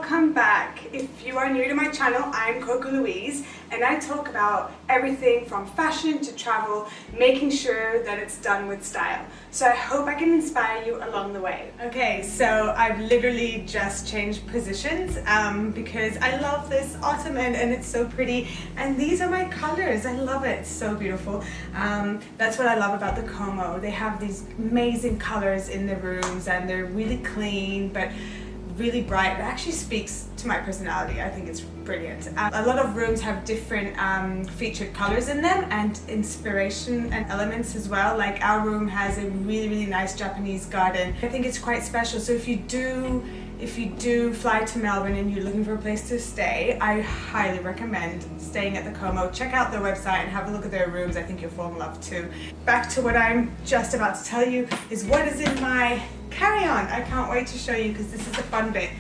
welcome back. If you are new to my channel, I'm Coco Louise and I talk about everything from fashion to travel, making sure that it's done with style. So I hope I can inspire you along the way. Okay, so I've literally just changed positions because I love this ottoman and it's so pretty, and these are my colors. I love it, it's so beautiful. That's what I love about the Como. They have these amazing colors in the rooms and they're really clean but really bright. It actually speaks to my personality. I think it's brilliant. A lot of rooms have different featured colors in them and inspiration and elements as well. Like our room has a really nice Japanese garden. I think it's quite special. So if you do fly to Melbourne and you're looking for a place to stay, I highly recommend staying at the Como. Check out their website and have a look at their rooms. I think you'll fall in love too. Back to what I'm just about to tell you is what is in my carry-on. I can't wait to show you because this is the fun bit.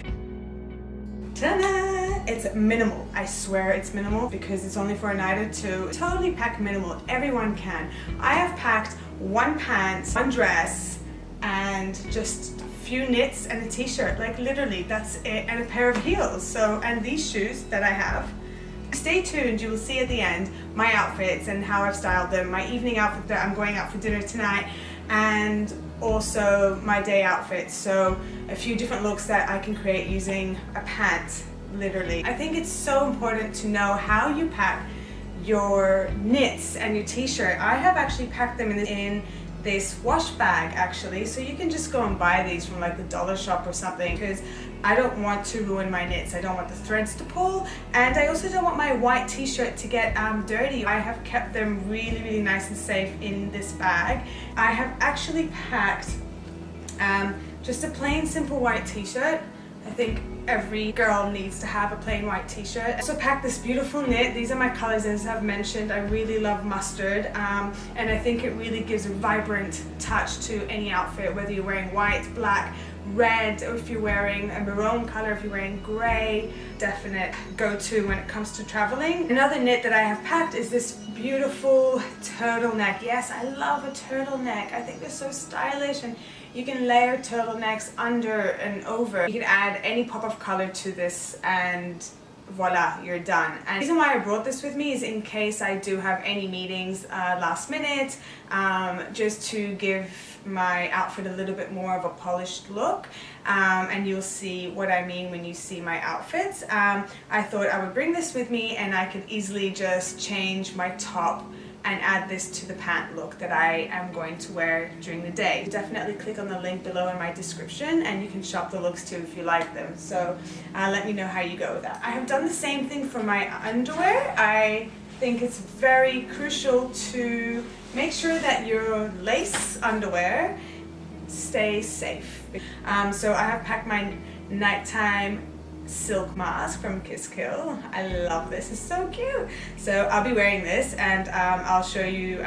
Ta-da! It's minimal. I swear it's minimal because it's only for a night or two. Totally pack minimal. Everyone can. I have packed one pant, one dress, and just a few knits and a t-shirt. Like literally, that's it, and a pair of heels. So, and these shoes that I have. Stay tuned, you will see at the end my outfits and how I've styled them, my evening outfit that I'm going out for dinner tonight, and also my day outfit. So a few different looks that I can create using a pant, literally. I think it's so important to know how you pack your knits and your t-shirt. I have actually packed them in this wash bag actually, so you can just go and buy these from like the dollar shop or something, because I don't want to ruin my knits. I don't want the threads to pull, and I also don't want my white t-shirt to get dirty. I have kept them really nice and safe in this bag. I have actually packed just a plain simple white t-shirt. I think every girl needs to have a plain white t-shirt. I also packed this beautiful knit. These are my colors, as I've mentioned. I really love mustard, and I think it really gives a vibrant touch to any outfit, whether you're wearing white, black, red, or if you're wearing a maroon color, if you're wearing gray. Definite go-to when it comes to traveling. Another knit that I have packed is this beautiful turtleneck. Yes, I love a turtleneck. I think they're so stylish, and you can layer turtlenecks under and over. You can add any pop of color to this and voila, you're done. And the reason why I brought this with me is in case I do have any meetings last minute, just to give my outfit a little bit more of a polished look, and you'll see what I mean when you see my outfits. I thought I would bring this with me and I could easily just change my top and add this to the pant look that I am going to wear during the day. Definitely click on the link below in my description and you can shop the looks too if you like them. So let me know how you go with that. I have done the same thing for my underwear. I think it's very crucial to make sure that your lace underwear stays safe. So I have packed my nighttime silk mask from Kiss Kill. I love this, it's so cute. So I'll be wearing this, and I'll show you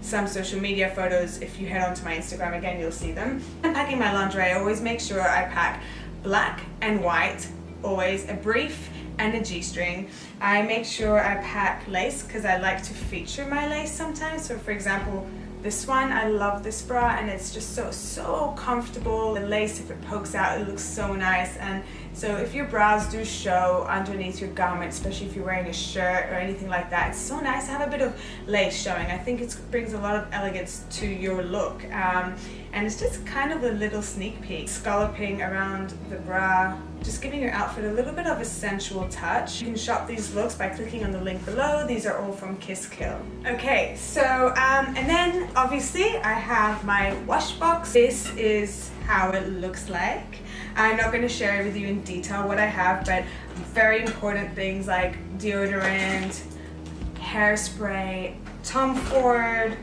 some social media photos. If you head onto my Instagram again, you'll see them. I'm packing my lingerie. I always make sure I pack black and white, always a brief and a G-string. I make sure I pack lace because I like to feature my lace sometimes. So for example, this one, I love this bra and it's just so comfortable. The lace, if it pokes out, it looks so nice. And so if your bras do show underneath your garment, especially if you're wearing a shirt or anything like that, it's so nice to have a bit of lace showing. I think it brings a lot of elegance to your look. And it's just kind of a little sneak peek. Scalloping around the bra, just giving your outfit a little bit of a sensual touch. You can shop these looks by clicking on the link below. These are all from Kiss Kill. Okay, so and then obviously I have my wash box. This is how it looks like. I'm not going to share with you in detail what I have, but very important things like deodorant, hairspray, Tom Ford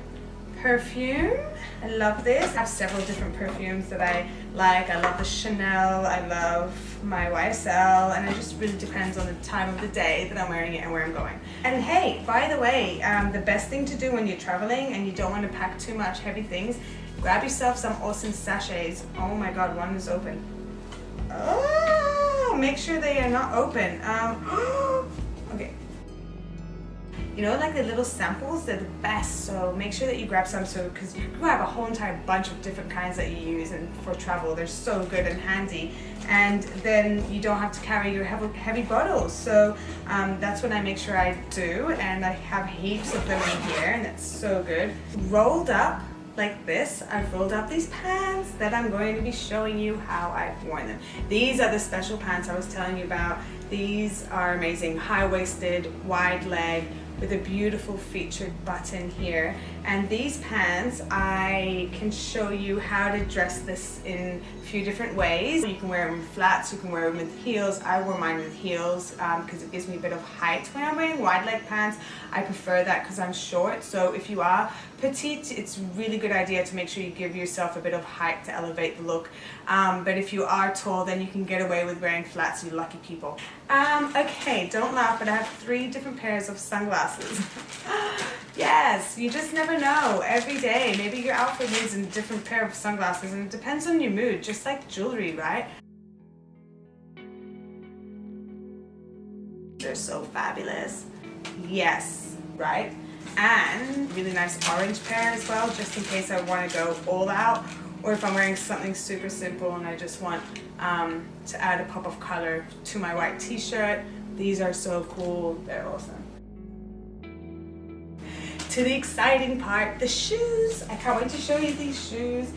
perfume. I love this. I have several different perfumes that I like. I love the Chanel, I love my YSL, and it just really depends on the time of the day that I'm wearing it and where I'm going. And hey, by the way, the best thing to do when you're traveling and you don't want to pack too much heavy things, grab yourself some awesome sachets. Oh my god, one is open. Oh, make sure they are not open. Okay. You know, like the little samples, they're the best, so make sure that you grab some, so because you can have a whole entire bunch of different kinds that you use, and for travel they're so good and handy and then you don't have to carry your heavy bottles. So that's what I make sure I do, and I have heaps of them in here, and it's so good. Rolled up like this, I've rolled up these pants that I'm going to be showing you how I've worn them. These are the special pants I was telling you about. These are amazing, high-waisted, wide leg, with a beautiful featured button here. And these pants, I can show you how to dress this in a few different ways. You can wear them with flats, you can wear them with heels. I wore mine with heels because it gives me a bit of height when I'm wearing wide leg pants. I prefer that because I'm short. So if you are petite, it's a really good idea to make sure you give yourself a bit of height to elevate the look. But if you are tall, then you can get away with wearing flats, you lucky people. Okay, don't laugh, but I have 3 different pairs of sunglasses. Yes, you just never know. Every day, maybe your outfit needs a different pair of sunglasses, and it depends on your mood, just like jewelry, right? They're so fabulous. Yes, right? And really nice orange pair as well, just in case I want to go all out, or if I'm wearing something super simple and I just want to add a pop of color to my white t-shirt. These are so cool. They're awesome. To the exciting part, the shoes. I can't wait to show you these shoes.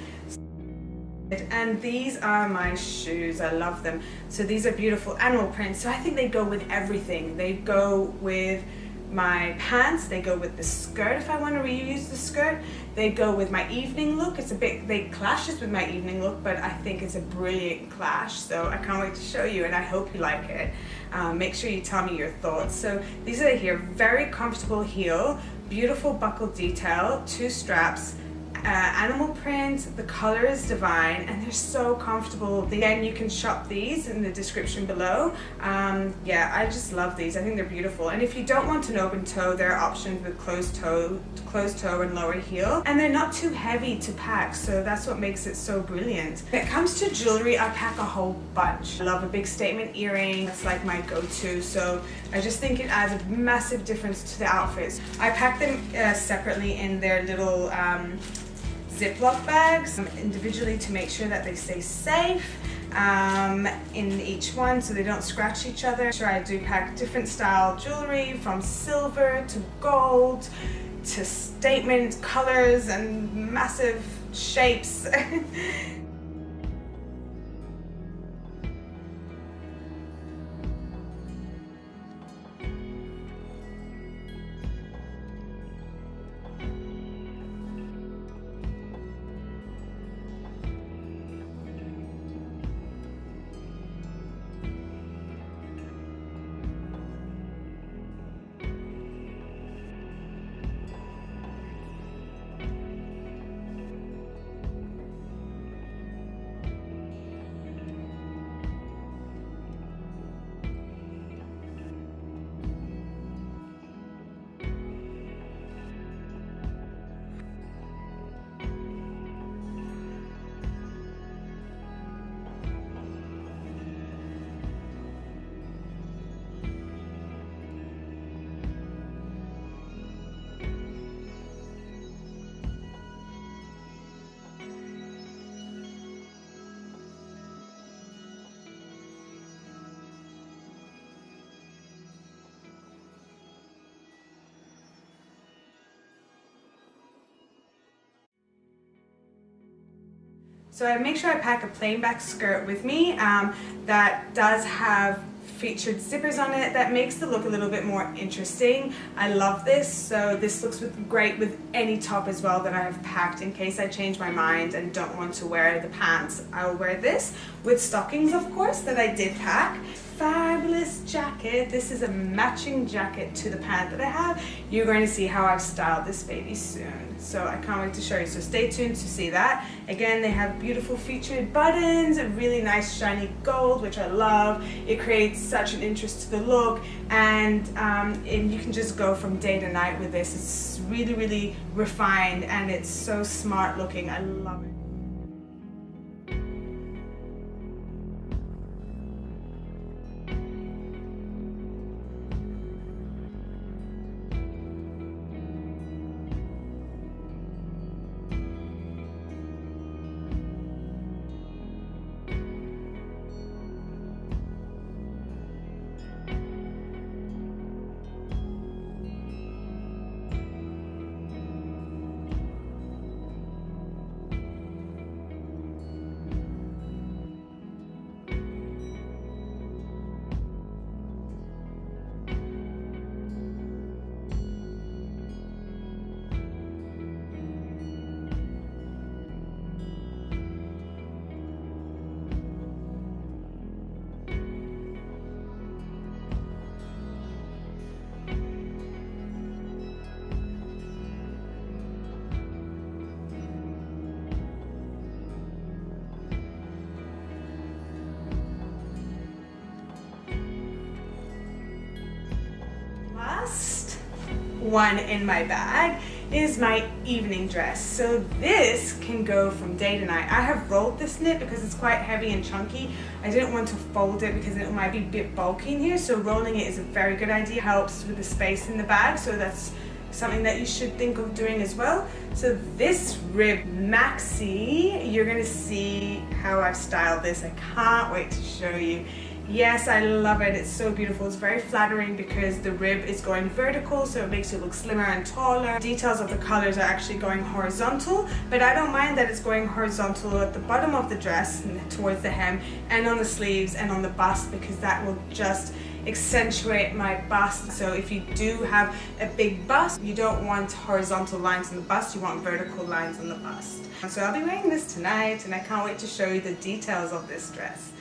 And these are my shoes. I love them. So these are beautiful animal prints. So I think they go with everything. They go with my pants, they go with the skirt if I want to reuse the skirt, they go with my evening look. It's a bit, they clashes with my evening look, but I think it's a brilliant clash, so I can't wait to show you, and I hope you like it. Make sure you tell me your thoughts. So these are here, very comfortable heel, beautiful buckle detail, 2 straps, animal print, the color is divine, and they're so comfortable. Again, you can shop these in the description below. Yeah, I just love these. I think they're beautiful. And if you don't want an open toe, there are options with closed toe and lower heel, and they're not too heavy to pack, so that's what makes it so brilliant. When it comes to jewelry, I pack a whole bunch. I love a big statement earring. It's like my go-to, so I just think it adds a massive difference to the outfits. I pack them separately in their little Ziploc bags individually to make sure that they stay safe in each one so they don't scratch each other. Sure, I do pack different style jewelry, from silver to gold to statement colors and massive shapes. So I make sure I pack a plain back skirt with me that does have featured zippers on it. That makes the look a little bit more interesting. I love this, so this looks great with any top as well that I have packed in case I change my mind and don't want to wear the pants. I'll wear this with stockings, of course, that I did pack. Fabulous jacket. This is a matching jacket to the pant that I have. You're going to see how I've styled this baby soon, so I can't wait to show you, so stay tuned to see that. Again, they have beautiful featured buttons, a really nice shiny gold, which I love. It creates such an interest to the look, and you can just go from day to night with this. It's really, really refined, and it's so smart looking. I love it. one in my bag is my evening dress. So this can go from day to night. I have rolled this knit because it's quite heavy and chunky. I didn't want to fold it because it might be a bit bulky in here, so rolling it is a very good idea. It helps with the space in the bag, so that's something that you should think of doing as well. So this rib maxi, you're gonna see how I've styled this. I can't wait to show you. Yes, I love it. It's so beautiful. It's very flattering because the rib is going vertical, so it makes it look slimmer and taller. Details of the colors are actually going horizontal, but I don't mind that it's going horizontal at the bottom of the dress and towards the hem and on the sleeves and on the bust, because that will just accentuate my bust. So if you do have a big bust, you don't want horizontal lines on the bust, you want vertical lines on the bust. So I'll be wearing this tonight and I can't wait to show you the details of this dress.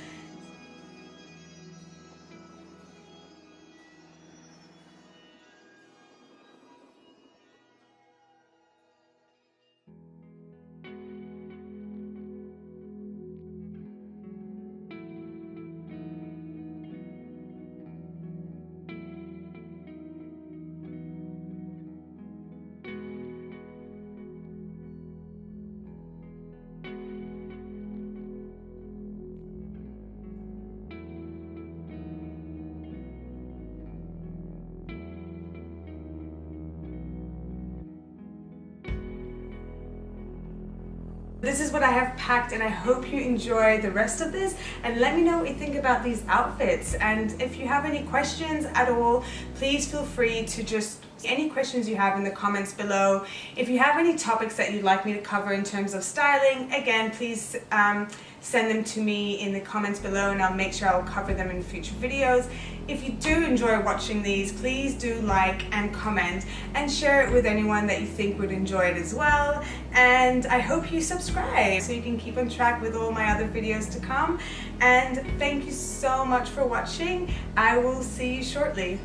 This is what I have packed, and I hope you enjoy the rest of this, and let me know what you think about these outfits. And if you have any questions at all, please feel free to just any questions you have in the comments below. If you have any topics that you'd like me to cover in terms of styling, again, please send them to me in the comments below and I'll make sure I'll cover them in future videos. If you do enjoy watching these, please do like and comment and share it with anyone that you think would enjoy it as well. And I hope you subscribe so you can keep on track with all my other videos to come. And thank you so much for watching. I will see you shortly.